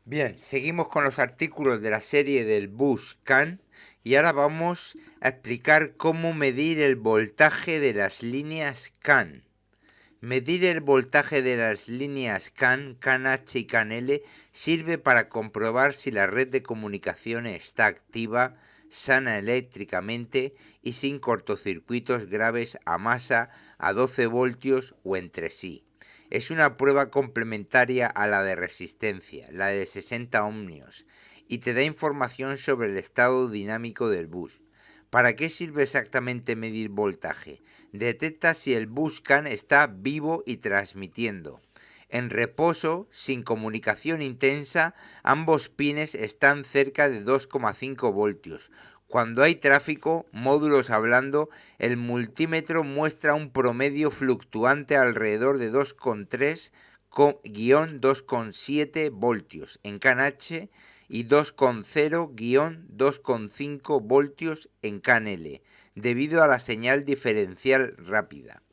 Bien, seguimos con los artículos de la serie del bus CAN y ahora vamos a explicar cómo medir el voltaje de las líneas CAN. Medir el voltaje de las líneas CAN, CAN-H y CAN-L sirve para comprobar si la red de comunicación está activa, sana eléctricamente y sin cortocircuitos graves a masa, a 12 voltios o entre sí. Es una prueba complementaria a la de resistencia, la de 60 ohmios, y te da información sobre el estado dinámico del bus. ¿Para qué sirve exactamente medir voltaje? Detecta si el bus CAN está vivo y transmitiendo. En reposo, sin comunicación intensa, ambos pines están cerca de 2,5 voltios. Cuando hay tráfico, módulos hablando, el multímetro muestra un promedio fluctuante alrededor de 2,3-2,7 voltios en CAN-H y 2,0-2,5 voltios en CAN-L, debido a la señal diferencial rápida.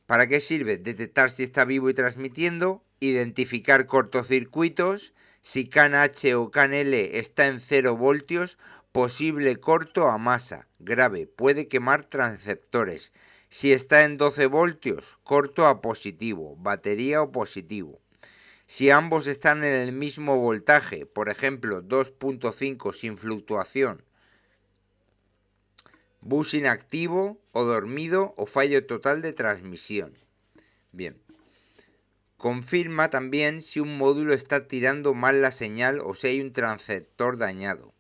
¿Para qué sirve? Detectar si está vivo y transmitiendo, identificar cortocircuitos, si CAN-H o CAN-L está en 0 voltios, posible corto a masa, grave, puede quemar transceptores. Si está en 12 voltios, corto a positivo, batería o positivo. Si ambos están en el mismo voltaje, por ejemplo 2,5 sin fluctuación, bus inactivo o dormido o fallo total de transmisión. Bien. Confirma también si un módulo está tirando mal la señal o si hay un transceptor dañado.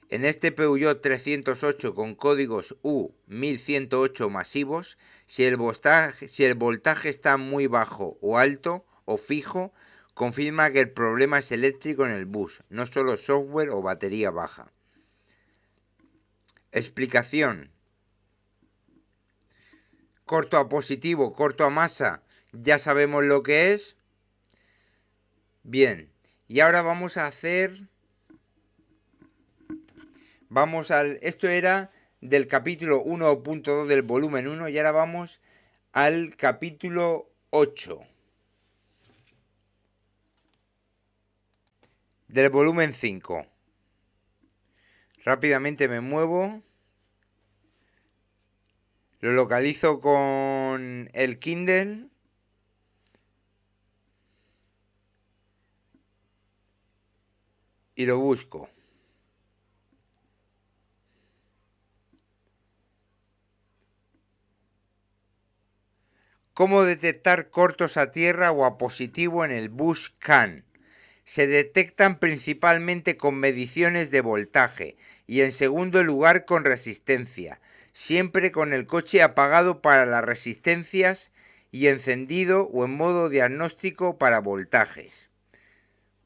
En este Peugeot 308 con códigos U1108 masivos, si el voltaje está muy bajo o alto o fijo, confirma que el problema es eléctrico en el bus, no solo software o batería baja. Explicación. Corto a positivo, corto a masa, ya sabemos lo que es. Bien, y ahora vamos a hacer... Esto era del capítulo 1.2 del volumen 1 y ahora vamos al capítulo 8 del volumen 5. Rápidamente me muevo. Lo localizo con el Kindle. Y lo busco. ¿Cómo detectar cortos a tierra o a positivo en el bus CAN? Se detectan principalmente con mediciones de voltaje y en segundo lugar con resistencia, siempre con el coche apagado para las resistencias y encendido o en modo diagnóstico para voltajes.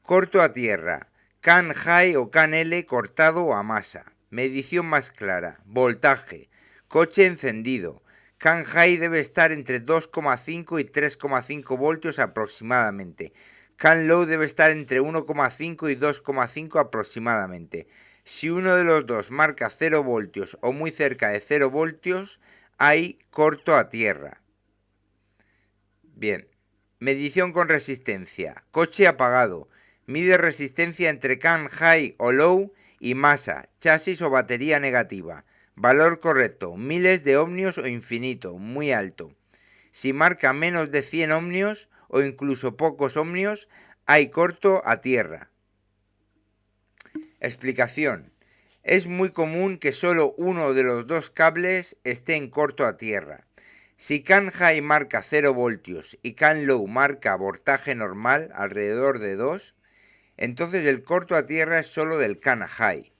Corto a tierra, CAN high o CAN L cortado o a masa. Medición más clara, voltaje, coche encendido. CAN high debe estar entre 2,5 y 3,5 voltios aproximadamente. CAN low debe estar entre 1,5 y 2,5 aproximadamente. Si uno de los dos marca 0 voltios o muy cerca de 0 voltios, hay corto a tierra. Bien. Medición con resistencia. Coche apagado. Mide resistencia entre CAN high o low y masa, chasis o batería negativa. Valor correcto, miles de ohmios o infinito, muy alto. Si marca menos de 100 ohmios o incluso pocos ohmios, hay corto a tierra. Explicación. Es muy común que solo uno de los dos cables esté en corto a tierra. Si CAN high marca 0 voltios y CAN low marca voltaje normal alrededor de 2, entonces el corto a tierra es solo del CAN high.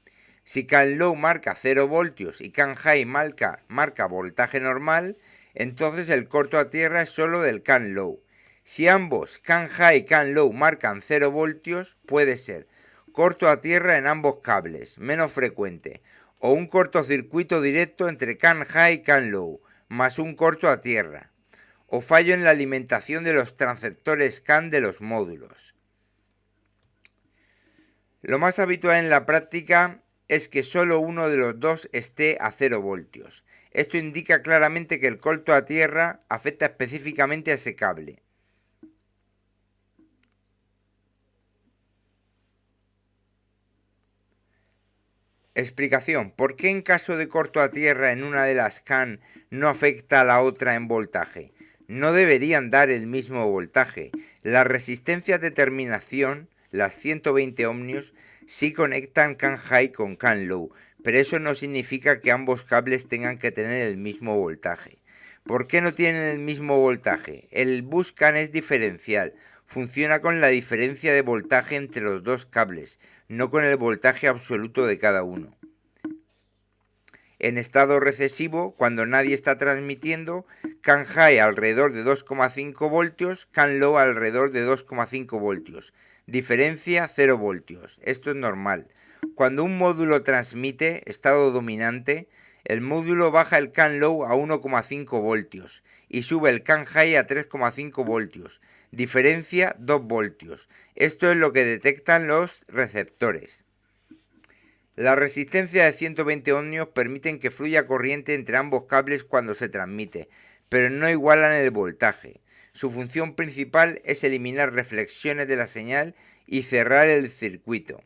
Si CAN low marca 0 voltios y CAN high marca voltaje normal, entonces el corto a tierra es solo del CAN low. Si ambos, CAN high y CAN low, marcan 0 voltios, puede ser corto a tierra en ambos cables, menos frecuente, o un cortocircuito directo entre CAN high y CAN low, más un corto a tierra, o fallo en la alimentación de los transceptores CAN de los módulos. Lo más habitual en la práctica es que solo uno de los dos esté a 0 voltios. Esto indica claramente que el corto a tierra afecta específicamente a ese cable. Explicación. ¿Por qué en caso de corto a tierra en una de las CAN no afecta a la otra en voltaje? No deberían dar el mismo voltaje. Las resistencias de terminación, las 120 ohmios, sí conectan CAN high con CAN low, pero eso no significa que ambos cables tengan que tener el mismo voltaje. ¿Por qué no tienen el mismo voltaje? El bus CAN es diferencial. Funciona con la diferencia de voltaje entre los dos cables, no con el voltaje absoluto de cada uno. En estado recesivo, cuando nadie está transmitiendo, CAN high alrededor de 2,5 voltios, CAN low alrededor de 2,5 voltios. Diferencia 0 voltios. Esto es normal. Cuando un módulo transmite, estado dominante, el módulo baja el CAN low a 1,5 voltios y sube el CAN high a 3,5 voltios. Diferencia 2 voltios. Esto es lo que detectan los receptores. La resistencia de 120 ohmios permiten que fluya corriente entre ambos cables cuando se transmite, pero no igualan el voltaje. Su función principal es eliminar reflexiones de la señal y cerrar el circuito.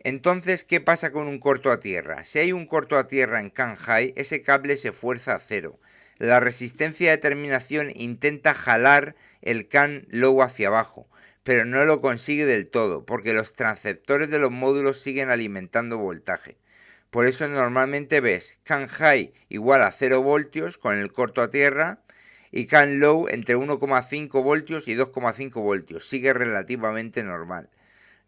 Entonces, ¿qué pasa con un corto a tierra? Si hay un corto a tierra en CAN high, ese cable se fuerza a cero. La resistencia de terminación intenta jalar el CAN low hacia abajo, pero no lo consigue del todo, porque los transceptores de los módulos siguen alimentando voltaje. Por eso normalmente ves CAN high igual a 0 voltios con el corto a tierra y CAN low entre 1,5 voltios y 2,5 voltios. Sigue relativamente normal.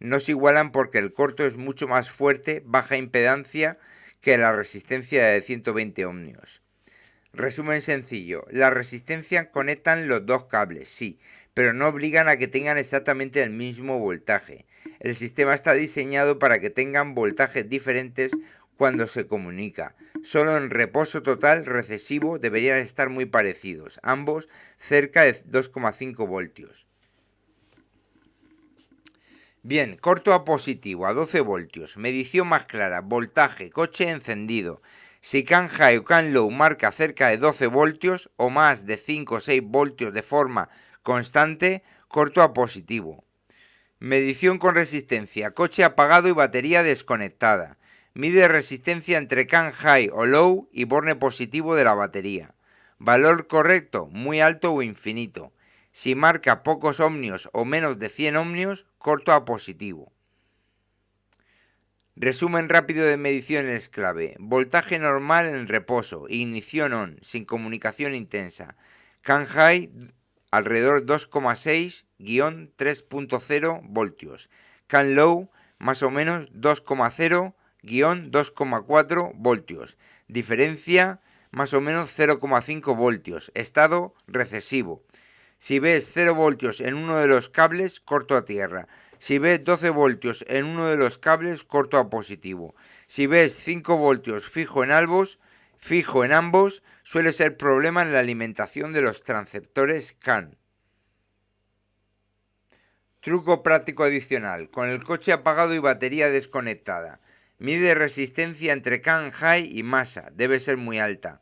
No se igualan porque el corto es mucho más fuerte, baja impedancia, que la resistencia de 120 ohmios. Resumen sencillo, la resistencia conectan los dos cables, sí, pero no obligan a que tengan exactamente el mismo voltaje. El sistema está diseñado para que tengan voltajes diferentes cuando se comunica. Solo en reposo total recesivo deberían estar muy parecidos, ambos cerca de 2,5 voltios. Bien, corto a positivo, a 12 voltios. Medición más clara, voltaje, coche encendido. Si CAN high o CAN low marca cerca de 12 voltios o más de 5 o 6 voltios de forma constante, corto a positivo. Medición con resistencia, coche apagado y batería desconectada. Mide resistencia entre CAN high o low y borne positivo de la batería. Valor correcto, muy alto o infinito. Si marca pocos ohmios o menos de 100 ohmios, corto a positivo. Resumen rápido de mediciones clave. Voltaje normal en reposo, ignición on, sin comunicación intensa. CAN high alrededor 2,6-3.0 voltios. CAN low más o menos 2,0-2,4 voltios. Diferencia más o menos 0,5 voltios. Estado recesivo. Si ves 0 voltios en uno de los cables, corto a tierra. Si ves 12 voltios en uno de los cables, corto a positivo. Si ves 5 voltios fijo en ambos, suele ser problema en la alimentación de los transceptores CAN. Truco práctico adicional. Con el coche apagado y batería desconectada. Mide resistencia entre CAN high y masa. Debe ser muy alta.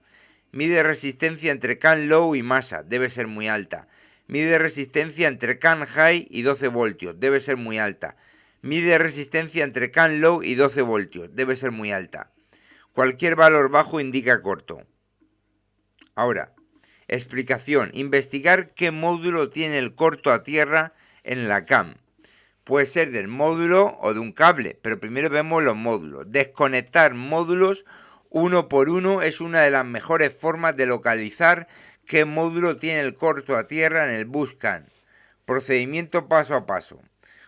Mide resistencia entre CAN low y masa. Debe ser muy alta. Mide resistencia entre CAN high y 12 voltios. Debe ser muy alta. Mide resistencia entre CAN low y 12 voltios. Debe ser muy alta. Cualquier valor bajo indica corto. Ahora, explicación. Investigar qué módulo tiene el corto a tierra en la CAN. Puede ser del módulo o de un cable, pero primero vemos los módulos. Desconectar módulos uno por uno es una de las mejores formas de localizar qué módulo tiene el corto a tierra en el bus CAN. Procedimiento paso a paso.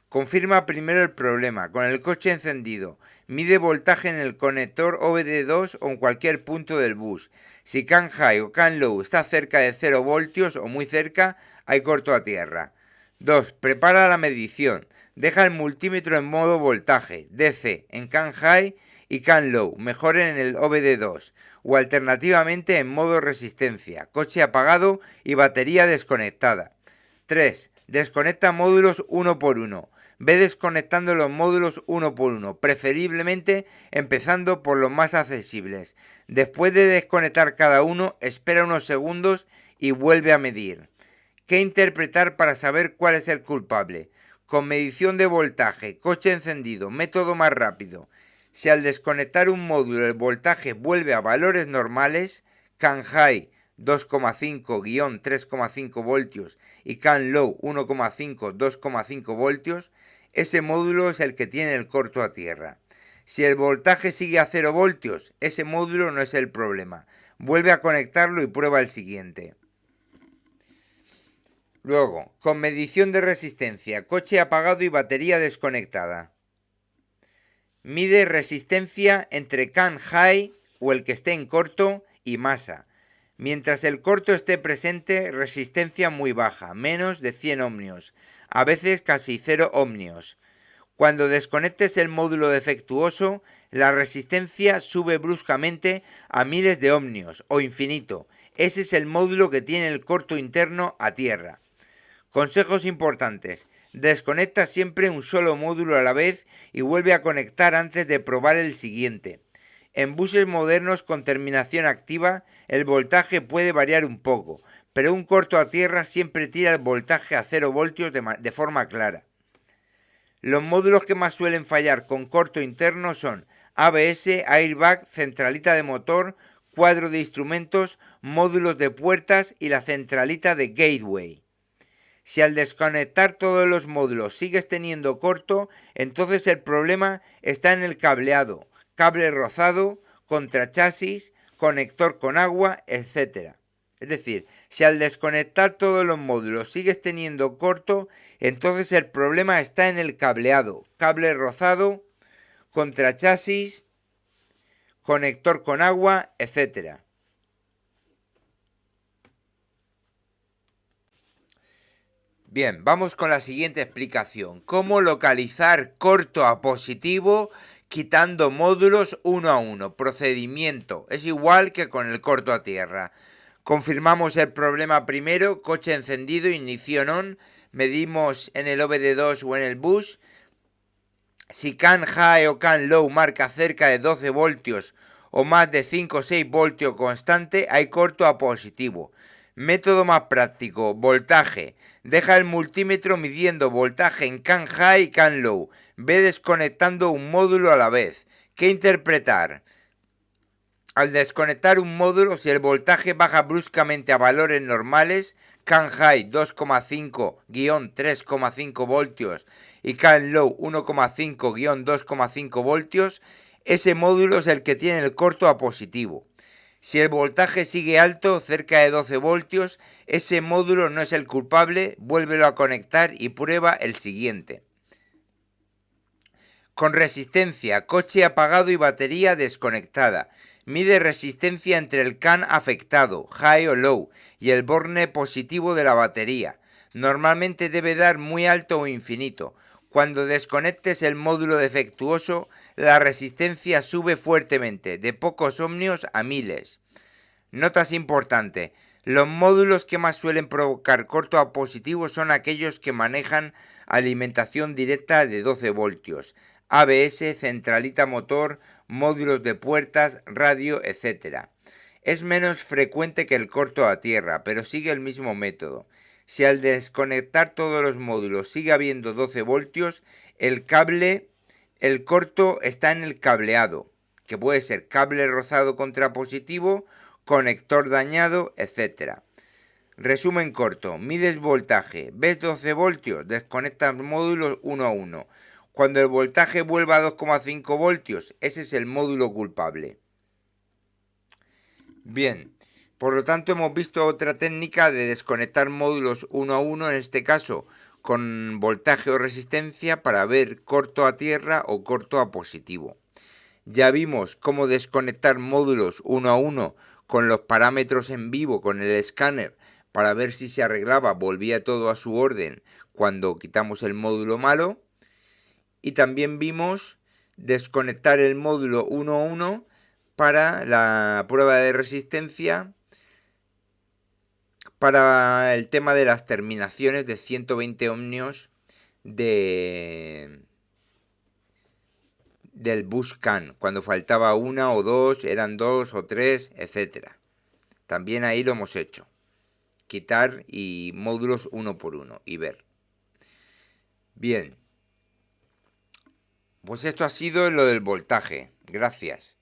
Confirma primero el problema con el coche encendido. Mide voltaje en el conector OBD2 o en cualquier punto del bus. Si CAN high o CAN low está cerca de 0 voltios o muy cerca, hay corto a tierra. 2. Prepara la medición. Deja el multímetro en modo voltaje, DC, en CAN high y CAN low, mejor en el OBD2, o alternativamente en modo resistencia, coche apagado y batería desconectada. 3. Desconecta módulos uno por uno. Ve desconectando los módulos uno por uno, preferiblemente empezando por los más accesibles. Después de desconectar cada uno, espera unos segundos y vuelve a medir. ¿Qué interpretar para saber cuál es el culpable? con medición de voltaje, coche encendido, método más rápido. Si al desconectar un módulo el voltaje vuelve a valores normales, CAN high 2,5-3,5 voltios y CAN low 1,5-2,5 voltios, ese módulo es el que tiene el corto a tierra. Si el voltaje sigue a 0 voltios, ese módulo no es el problema. Vuelve a conectarlo y prueba el siguiente. Luego, con medición de resistencia, coche apagado y batería desconectada. Mide resistencia entre CAN high o el que esté en corto y masa. Mientras el corto esté presente, resistencia muy baja, menos de 100 ohmios, a veces casi 0 ohmios. Cuando desconectes el módulo defectuoso, la resistencia sube bruscamente a miles de ohmios o infinito. Ese es el módulo que tiene el corto interno a tierra. Consejos importantes. Desconecta siempre un solo módulo a la vez y vuelve a conectar antes de probar el siguiente. En buses modernos con terminación activa, el voltaje puede variar un poco, pero un corto a tierra siempre tira el voltaje a 0 voltios de forma clara. Los módulos que más suelen fallar con corto interno son ABS, airbag, centralita de motor, cuadro de instrumentos, módulos de puertas y la centralita de gateway. Si al desconectar todos los módulos sigues teniendo corto, entonces el problema está en el cableado, cable rozado, contrachasis, conector con agua, etc. Es decir, si al desconectar todos los módulos sigues teniendo corto, entonces el problema está en el cableado, cable rozado, contrachasis, conector con agua, etc. Bien, vamos con la siguiente explicación. ¿Cómo localizar corto a positivo quitando módulos uno a uno? Procedimiento. Es igual que con el corto a tierra. Confirmamos el problema primero, coche encendido, ignición on. Medimos en el OBD2 o en el bus. Si CAN high o CAN low marca cerca de 12 voltios o más de 5 o 6 voltios constante, hay corto a positivo. Método más práctico, voltaje. Deja el multímetro midiendo voltaje en CAN high y CAN low. Ve desconectando un módulo a la vez. ¿Qué interpretar? Al desconectar un módulo, si el voltaje baja bruscamente a valores normales, CAN high 2,5-3,5 voltios y CAN low 1,5-2,5 voltios, ese módulo es el que tiene el corto a positivo. Si el voltaje sigue alto, cerca de 12 voltios, ese módulo no es el culpable, vuélvelo a conectar y prueba el siguiente. Con resistencia, coche apagado y batería desconectada. Mide resistencia entre el CAN afectado, high o low, y el borne positivo de la batería. Normalmente debe dar muy alto o infinito. Cuando desconectes el módulo defectuoso, la resistencia sube fuertemente, de pocos ohmios a miles. Notas importantes. Los módulos que más suelen provocar corto a positivo son aquellos que manejan alimentación directa de 12 voltios. ABS, centralita motor, módulos de puertas, radio, etc. Es menos frecuente que el corto a tierra, pero sigue el mismo método. Si al desconectar todos los módulos sigue habiendo 12 voltios, el corto está en el cableado, que puede ser cable rozado contrapositivo, conector dañado, etc. Resumen corto, mides voltaje, ves 12 voltios, desconectas módulos uno a uno. Cuando el voltaje vuelva a 2,5 voltios, ese es el módulo culpable. Bien, por lo tanto hemos visto otra técnica de desconectar módulos uno a uno, en este caso con voltaje o resistencia, para ver corto a tierra o corto a positivo. Ya vimos cómo desconectar módulos uno a uno con los parámetros en vivo con el escáner para ver si se arreglaba, volvía todo a su orden cuando quitamos el módulo malo. Y también vimos desconectar el módulo 1 a 1 para la prueba de resistencia para el tema de las terminaciones de 120 ohmios del bus CAN, cuando faltaba una o dos, eran dos o tres, etc. También ahí lo hemos hecho. Quitar y módulos uno por uno y ver. Bien, pues esto ha sido lo del voltaje. Gracias.